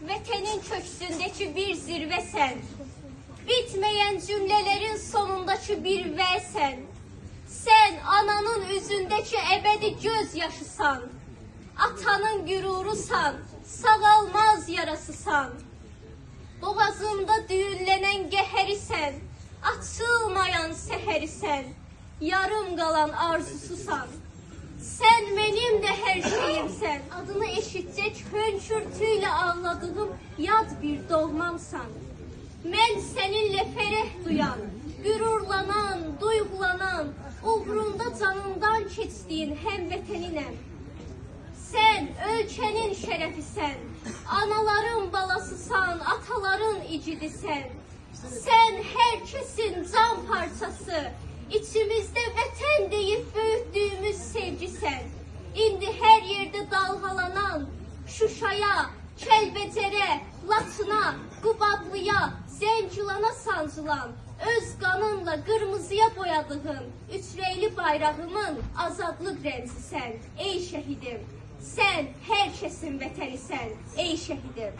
Vətənin köksündəki bir zirvəsən. Bitməyən cümlələrin sonundakı bir vəsən. Sən ananın üzündəki əbədi göz yaşısan. Atanın qürurusan, sağalmaz yarasısan. Boğazımda düyünlənən qəhərisən, açılmayan səhərisən, yarım qalan arzususan. Sən mənim də hər şeyimsən, adını eşitcək hönkürtüylə ağladığım yad bir doğmamsan. Mən səninlə fərəh duyan, qürurlanan, duyğulanan, uğrunda canımdan keçdiyin həmvətəninəm. Sən ölkənin şərəfisən, anaların balasısan, ataların icidisən. Sən hər kəsin can parçası, İçimizdə vətən deyib böyütdüyümüz sevgisən. İndi hər yerdə dalğalanan, Şuşaya, Kəlbəcərə, Laçına, Qubadlıya, Zəngilana sancılan, öz qanınla qırmızıya boyadığın üçrəyli bayrağımın azadlıq rəmzisən, ey şəhidim. Sən hər kəsin vətənisən, ey şəhidim.